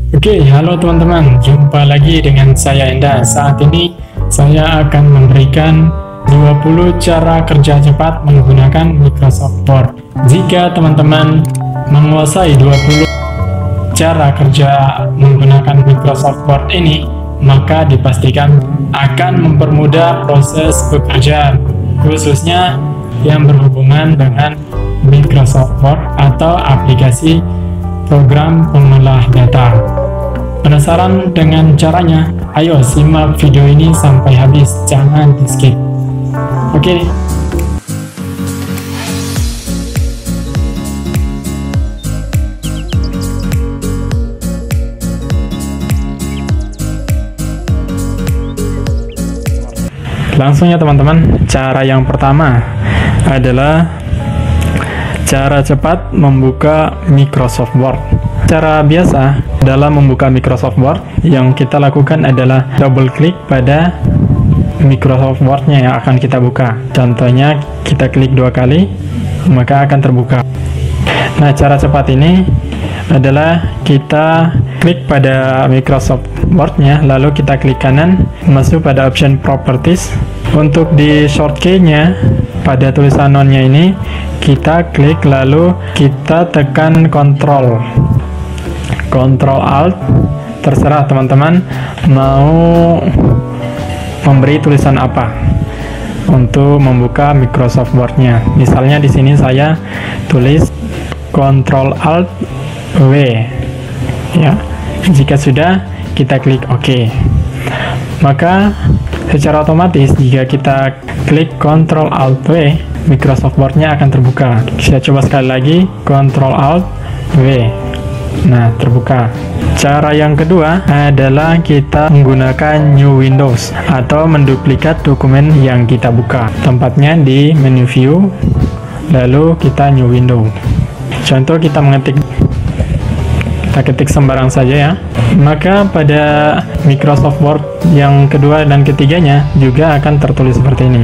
Oke, halo teman-teman, jumpa lagi dengan saya Enda. Saat ini saya akan memberikan 20 cara kerja cepat menggunakan Microsoft Word. Jika teman-teman menguasai 20 cara kerja menggunakan Microsoft Word ini, maka dipastikan akan mempermudah proses bekerja, khususnya yang berhubungan dengan Microsoft Word atau aplikasi program pengolah data. Penasaran dengan caranya? Ayo simak video ini sampai habis, jangan di skip. Oke. Langsung ya teman-teman, cara yang pertama adalah cara cepat membuka Microsoft Word. Cara biasa dalam membuka Microsoft Word yang kita lakukan adalah double klik pada Microsoft Word-nya yang akan kita buka. Contohnya kita klik 2 kali, maka akan terbuka. Nah, cara cepat ini adalah kita klik pada Microsoft Word-nya, lalu kita klik kanan, masuk pada option Properties. Untuk di shortcut-nya pada tulisan non-nya ini, kita klik lalu kita tekan Ctrl Alt, terserah teman-teman mau memberi tulisan apa untuk membuka Microsoft Word-nya. Misalnya di sini saya tulis Ctrl Alt W ya. Jika sudah, kita klik OK. Maka secara otomatis jika kita klik Ctrl Alt W, Microsoft Word-nya akan terbuka. Saya coba sekali lagi, Ctrl Alt W. Nah, terbuka. Cara yang kedua adalah kita menggunakan New Windows atau menduplikat dokumen yang kita buka. Tempatnya di menu View, lalu kita New Window. Contoh kita ketik sembarang saja ya. Maka pada Microsoft Word yang kedua dan ketiganya juga akan tertulis seperti ini.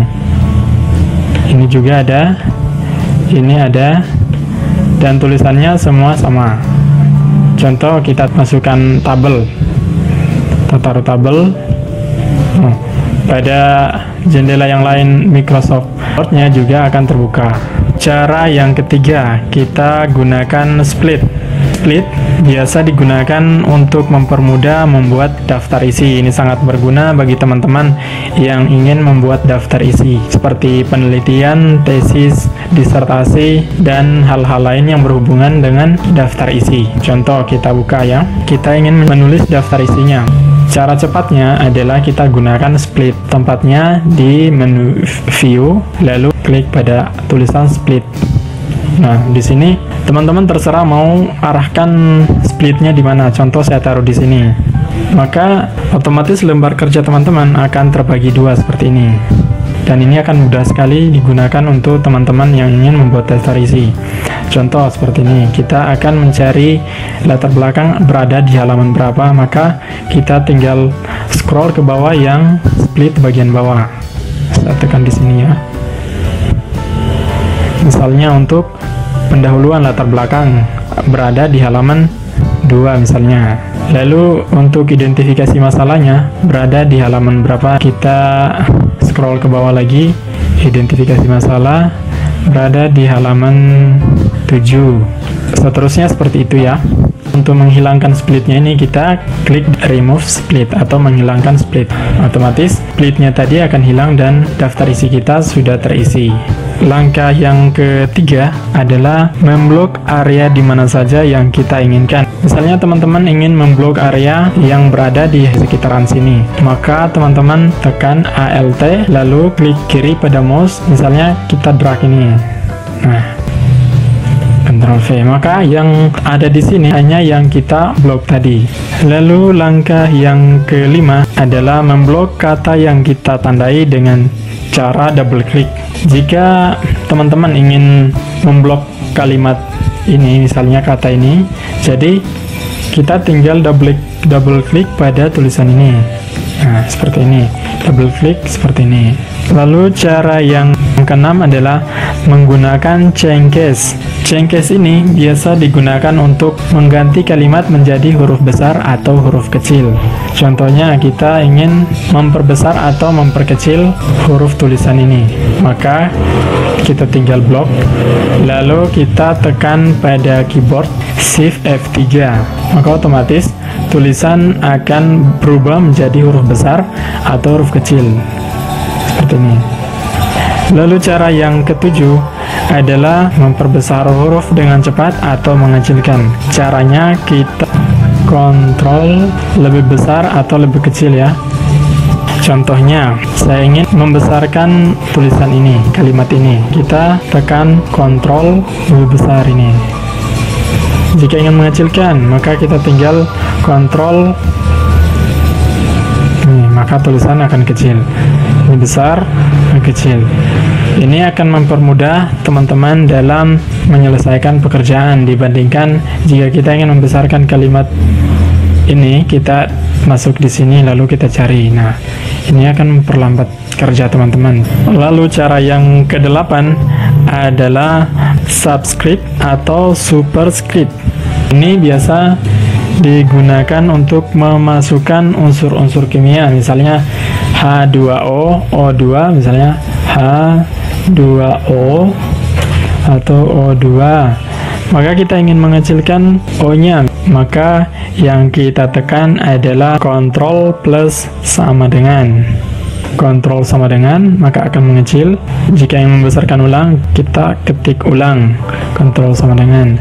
Ini juga ada, ini ada, dan tulisannya semua sama. Contoh kita masukkan tabel, kita taruh tabel. Pada jendela yang lain Microsoft Word-nya juga akan terbuka. Cara yang ketiga, kita gunakan split. Split biasa digunakan untuk mempermudah membuat daftar isi. Ini sangat berguna bagi teman-teman yang ingin membuat daftar isi seperti penelitian, tesis, disertasi, dan hal-hal lain yang berhubungan dengan daftar isi. Contoh kita buka ya, kita ingin menulis daftar isinya. Cara cepatnya adalah kita gunakan split. Tempatnya di menu view, lalu klik pada tulisan split. Nah, di sini teman-teman terserah mau arahkan splitnya di mana. Contoh saya taruh di sini. Maka otomatis lembar kerja teman-teman akan terbagi 2 seperti ini. Dan ini akan mudah sekali digunakan untuk teman-teman yang ingin membuat daftar isi. Contoh seperti ini, kita akan mencari latar belakang berada di halaman berapa, maka kita tinggal scroll ke bawah yang split bagian bawah. Saya tekan di sini ya. Misalnya untuk pendahuluan latar belakang berada di halaman 2 misalnya. Lalu untuk identifikasi masalahnya berada di halaman berapa, kita scroll ke bawah lagi, identifikasi masalah berada di halaman 7. Seterusnya seperti itu ya. Untuk menghilangkan splitnya ini kita klik remove split atau menghilangkan split. Otomatis splitnya tadi akan hilang dan daftar isi kita sudah terisi. Langkah yang ketiga adalah memblok area di mana saja yang kita inginkan. Misalnya teman-teman ingin memblok area yang berada di sekitaran sini, maka teman-teman tekan Alt lalu klik kiri pada mouse, misalnya kita drag ini. Nah, Ctrl V, maka yang ada di sini hanya yang kita blok tadi. Lalu langkah yang kelima adalah memblok kata yang kita tandai dengan cara double klik. Jika teman-teman ingin memblok kalimat ini, misalnya kata ini, jadi kita tinggal double klik pada tulisan ini. Nah, seperti ini. Double klik seperti ini. Lalu cara yang keenam adalah menggunakan cengkes. Cengkes ini biasa digunakan untuk mengganti kalimat menjadi huruf besar atau huruf kecil. Contohnya kita ingin memperbesar atau memperkecil huruf tulisan ini, maka kita tinggal blok, lalu kita tekan pada keyboard Shift F3, maka otomatis tulisan akan berubah menjadi huruf besar atau huruf kecil seperti ini. Lalu cara yang ketujuh adalah memperbesar huruf dengan cepat atau mengecilkan. Caranya kita kontrol lebih besar atau lebih kecil ya. Contohnya, saya ingin membesarkan tulisan ini, kalimat ini. Kita tekan kontrol lebih besar ini. Jika ingin mengecilkan, maka kita tinggal kontrol. Maka tulisan akan kecil. Ini besar, kecil. Ini akan mempermudah teman-teman dalam menyelesaikan pekerjaan dibandingkan jika kita ingin membesarkan kalimat ini, kita masuk di sini lalu kita cari. Nah, ini akan memperlambat kerja teman-teman. Lalu cara yang kedelapan adalah subscript atau superscript. Ini biasa digunakan untuk memasukkan unsur-unsur kimia, misalnya H2O, O2, misalnya H2O atau O2. Maka kita ingin mengecilkan O-nya, maka yang kita tekan adalah Ctrl plus sama dengan. Ctrl sama dengan, maka akan mengecil. Jika ingin membesarkan ulang, kita ketik ulang, Ctrl sama dengan.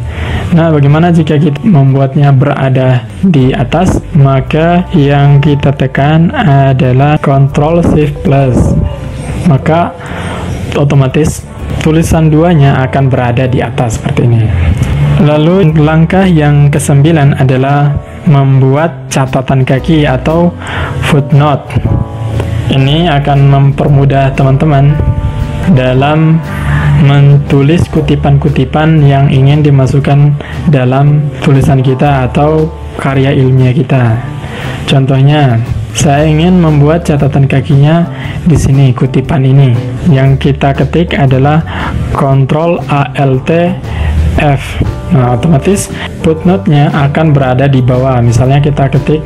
Nah, bagaimana jika kita membuatnya berada di atas? Maka yang kita tekan adalah Ctrl Shift plus, maka otomatis tulisan duanya akan berada di atas seperti ini. Lalu langkah yang kesembilan adalah membuat catatan kaki atau footnote. Ini akan mempermudah teman-teman dalam menulis kutipan-kutipan yang ingin dimasukkan dalam tulisan kita atau karya ilmiah kita. Contohnya, saya ingin membuat catatan kakinya di sini, kutipan ini. Yang kita ketik adalah Ctrl Alt F. Nah, otomatis footnote-nya akan berada di bawah. Misalnya kita ketik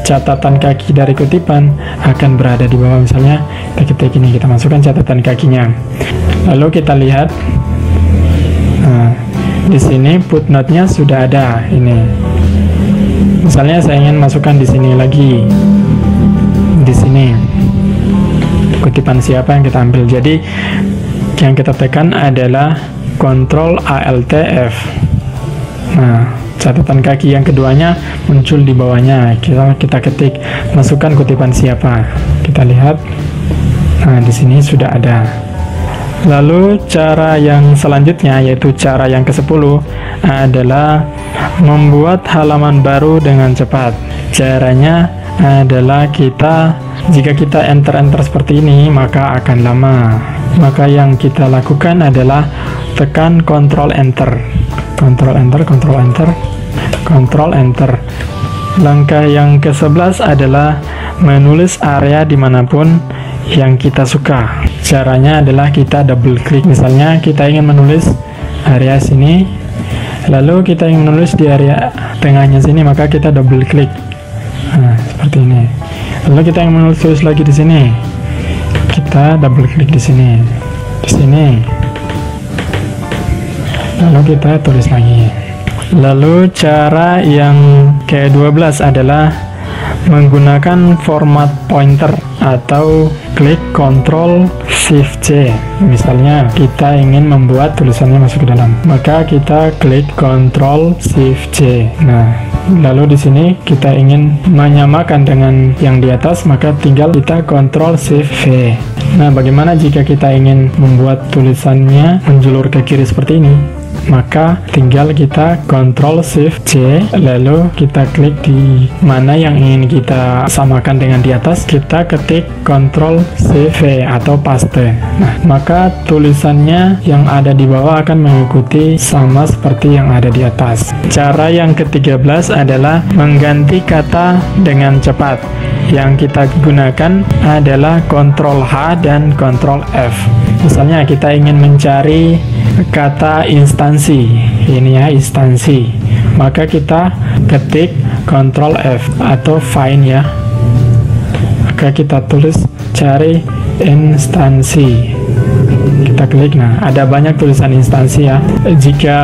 catatan kaki dari kutipan akan berada di bawah. Misalnya kita ketik ini, kita masukkan catatan kakinya. Lalu kita lihat, nah, di sini footnote-nya sudah ada. Ini, misalnya saya ingin masukkan di sini lagi, di sini kutipan siapa yang kita ambil. Jadi yang kita tekan adalah Ctrl Alt F. Nah, catatan kaki yang keduanya muncul di bawahnya. Kita ketik, masukkan kutipan siapa. Kita lihat, nah di sini sudah ada. Lalu cara yang selanjutnya, yaitu cara yang ke-10, adalah membuat halaman baru dengan cepat. Caranya adalah jika kita enter seperti ini, maka akan lama. Maka yang kita lakukan adalah tekan Ctrl Enter, Ctrl Enter, Ctrl Enter, Ctrl Enter. Langkah yang ke-11 adalah menulis area dimanapun yang kita suka. Caranya adalah kita double klik. Misalnya kita ingin menulis area sini, lalu kita ingin menulis di area tengahnya sini, maka kita double klik. Nah, seperti ini. Lalu kita ingin menulis lagi di sini, kita double klik di sini, di sini. Lalu kita tulis lagi. Lalu cara yang ke-12 adalah menggunakan format pointer atau klik Ctrl Shift C. Misalnya kita ingin membuat tulisannya masuk ke dalam, maka kita klik Ctrl Shift C. Nah, lalu di sini kita ingin menyamakan dengan yang di atas, maka tinggal kita Ctrl Shift V. Nah, bagaimana jika kita ingin membuat tulisannya menjulur ke kiri seperti ini? maka tinggal kita Ctrl Shift C, lalu kita klik di mana yang ingin kita samakan dengan di atas, kita ketik Ctrl Shift V atau paste. Nah, maka tulisannya yang ada di bawah akan mengikuti sama seperti yang ada di atas. Cara yang ke-13 adalah mengganti kata dengan cepat. Yang kita gunakan adalah Ctrl H dan Ctrl F. Misalnya kita ingin mencari kata instansi, ini ya instansi, maka kita ketik Ctrl F atau find ya, maka kita tulis cari instansi, kita klik. Nah, ada banyak tulisan instansi ya. Jika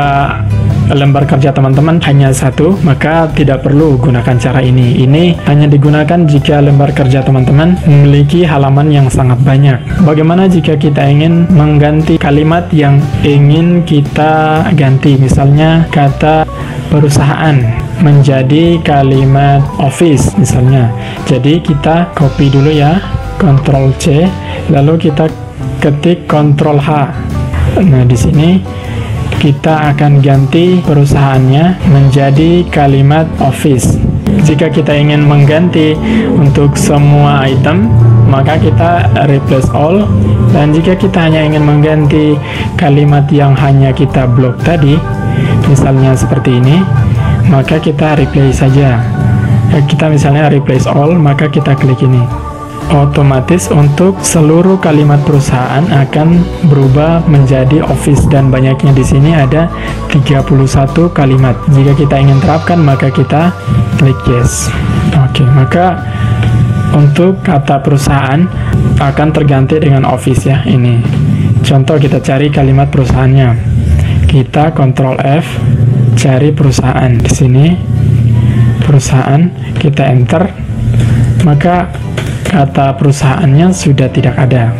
lembar kerja teman-teman hanya satu, maka tidak perlu gunakan cara ini. Ini hanya digunakan jika lembar kerja teman-teman memiliki halaman yang sangat banyak. Bagaimana jika kita ingin mengganti kalimat yang ingin kita ganti? Misalnya kata perusahaan menjadi kalimat office misalnya. Jadi kita copy dulu ya, Ctrl C, lalu kita ketik Ctrl H. Nah, di sini kita akan ganti perusahaannya menjadi kalimat office. Jika kita ingin mengganti untuk semua item, maka kita replace all. Dan jika kita hanya ingin mengganti kalimat yang hanya kita blok tadi, misalnya seperti ini, maka kita replace saja. Kita misalnya replace all, maka kita klik ini. Otomatis untuk seluruh kalimat perusahaan akan berubah menjadi office, dan banyaknya di sini ada 31 kalimat. Jika kita ingin terapkan, maka kita klik yes. Oke, maka untuk kata perusahaan akan terganti dengan office ya. Ini contoh, kita cari kalimat perusahaannya. Kita Ctrl F, cari perusahaan. Di sini perusahaan, kita enter, maka kata perusahaannya sudah tidak ada.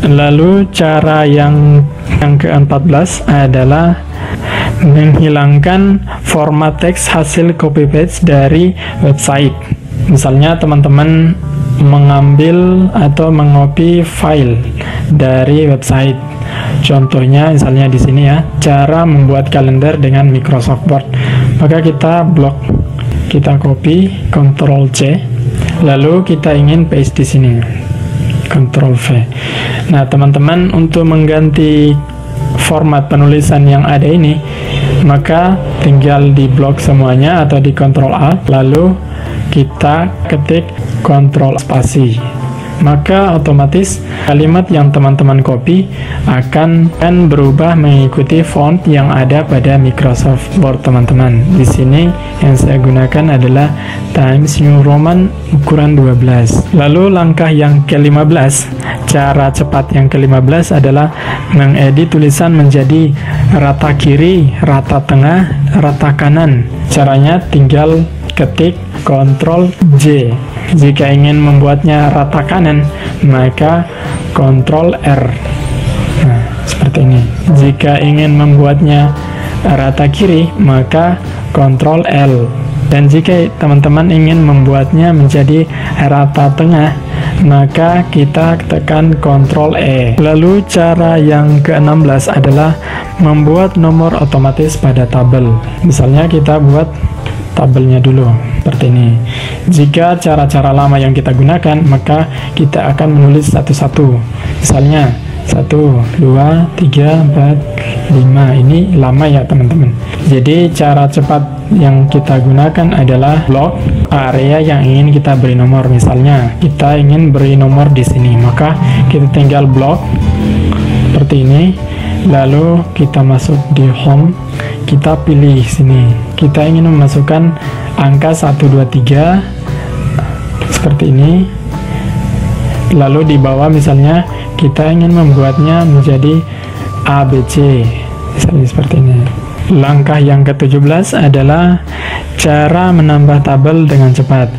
Lalu cara yang ke-14 adalah menghilangkan format teks hasil copy paste dari website. Misalnya teman-teman mengambil atau mengopi file dari website. Contohnya misalnya di sini ya, cara membuat kalender dengan Microsoft Word. Maka kita blok, kita copy, Ctrl C. Lalu kita ingin paste di sini, Ctrl V. Nah, teman-teman, untuk mengganti format penulisan yang ada ini, maka tinggal di blok semuanya atau di Ctrl A, lalu kita ketik Ctrl spasi. Maka otomatis kalimat yang teman-teman copy akan berubah mengikuti font yang ada pada Microsoft Word teman-teman. Di sini yang saya gunakan adalah Times New Roman ukuran 12. Lalu langkah yang ke-15, cara cepat yang ke-15 adalah mengedit tulisan menjadi rata kiri, rata tengah, rata kanan. Caranya tinggal ketik Ctrl J. Jika ingin membuatnya rata kanan, maka Ctrl R. Nah, seperti ini. Jika ingin membuatnya rata kiri, maka Ctrl L. Dan jika teman-teman ingin membuatnya menjadi rata tengah, maka kita tekan Ctrl E. Lalu cara yang ke-16 adalah membuat nomor otomatis pada tabel. Misalnya kita buat tabelnya dulu seperti ini. Jika cara-cara lama yang kita gunakan, maka kita akan menulis satu-satu. Misalnya 1, 2, 3, 4, 5. Ini lama ya teman-teman. Jadi cara cepat yang kita gunakan adalah blok area yang ingin kita beri nomor. Misalnya kita ingin beri nomor di sini, maka kita tinggal blok seperti ini. Lalu kita masuk di home, kita pilih sini. Kita ingin memasukkan angka 1, 2, 3 seperti ini. Lalu di bawah misalnya kita ingin membuatnya menjadi ABC, misalnya seperti ini. Langkah yang ke-17 adalah cara menambah tabel dengan cepat.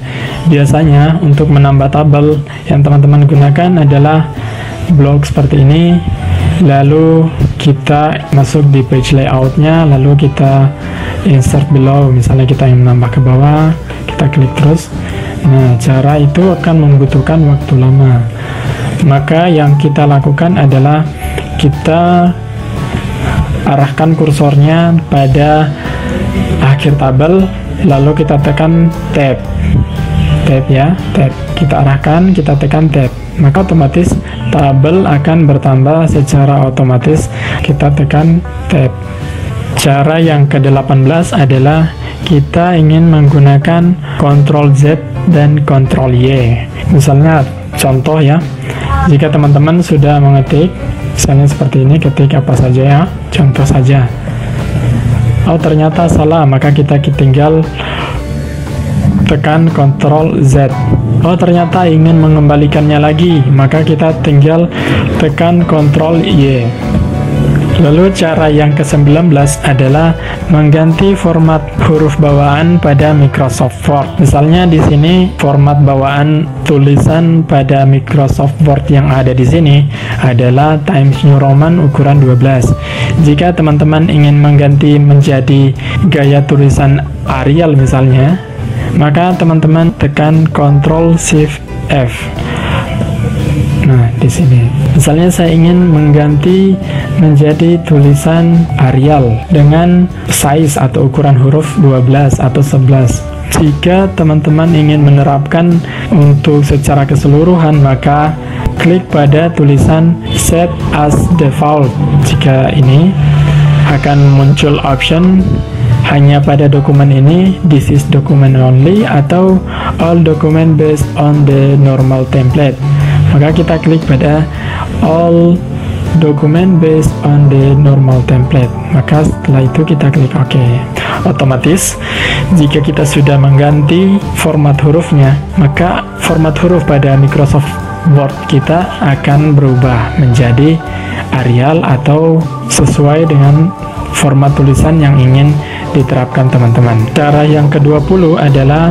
Biasanya untuk menambah tabel yang teman-teman gunakan adalah blok seperti ini. Lalu kita masuk di page layoutnya, lalu kita insert below. Misalnya kita ingin menambah ke bawah, kita klik terus. Nah, cara itu akan membutuhkan waktu lama. Maka yang kita lakukan adalah kita arahkan kursornya pada akhir tabel, lalu kita tekan tab ya, tab. Kita arahkan, kita tekan tab, maka otomatis tabel akan bertambah secara otomatis. Kita tekan tab. Cara yang ke-18 adalah kita ingin menggunakan Ctrl Z dan Ctrl Y. Misalnya contoh ya, jika teman-teman sudah mengetik misalnya seperti ini, ketik apa saja ya, contoh saja. Oh ternyata salah, maka kita tinggal tekan Ctrl Z. Oh ternyata ingin mengembalikannya lagi, maka kita tinggal tekan Ctrl Y. Lalu cara yang ke-19 adalah mengganti format huruf bawaan pada Microsoft Word. Misalnya di sini format bawaan tulisan pada Microsoft Word yang ada di sini adalah Times New Roman ukuran 12. Jika teman-teman ingin mengganti menjadi gaya tulisan Arial misalnya, maka teman-teman tekan Ctrl Shift F. Nah, di sini. Misalnya saya ingin mengganti menjadi tulisan Arial dengan size atau ukuran huruf 12 atau 11. Jika teman-teman ingin menerapkan untuk secara keseluruhan, maka klik pada tulisan Set as Default. Jika ini akan muncul option hanya pada dokumen ini, this is document only, atau all document based on the normal template. Maka kita klik pada all document based on the normal template. Maka setelah itu kita klik OK. Otomatis jika kita sudah mengganti format hurufnya, maka format huruf pada Microsoft Word kita akan berubah menjadi Arial atau sesuai dengan format tulisan yang ingin diterapkan teman-teman. Cara yang ke-20 adalah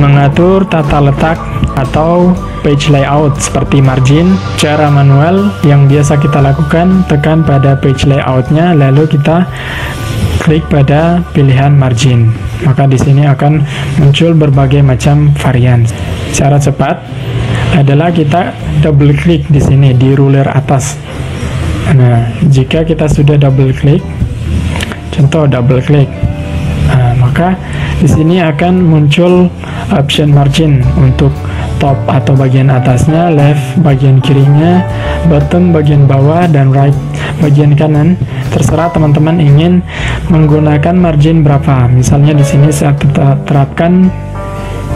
mengatur tata letak atau page layout seperti margin. Cara manual yang biasa kita lakukan, tekan pada page layoutnya, lalu kita klik pada pilihan margin. Maka di sini akan muncul berbagai macam varian. Cara cepat adalah kita double klik di sini di ruler atas. Nah, jika kita sudah double klik, contoh double klik, maka di sini akan muncul option margin untuk top atau bagian atasnya, left bagian kirinya, bottom bagian bawah, dan right bagian kanan. Terserah teman-teman ingin menggunakan margin berapa. Misalnya di sini saya terapkan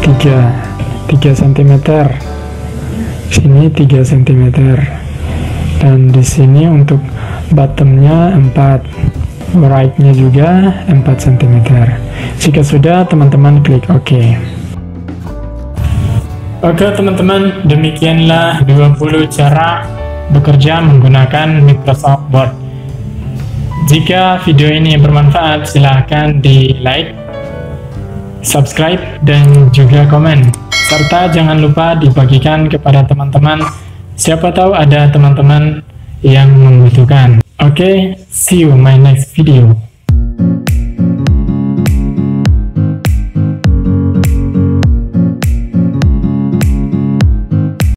3 cm, sini 3 cm, dan di sini untuk bottomnya 4, right-nya juga 4 cm. Jika sudah, teman-teman klik OK. Oke teman-teman, demikianlah 20 cara bekerja menggunakan Microsoft Word. Jika video ini bermanfaat, silahkan di like, subscribe, dan juga komen. Serta jangan lupa dibagikan kepada teman-teman. Siapa tahu ada teman-teman yang membutuhkan. Oke, see you my next video.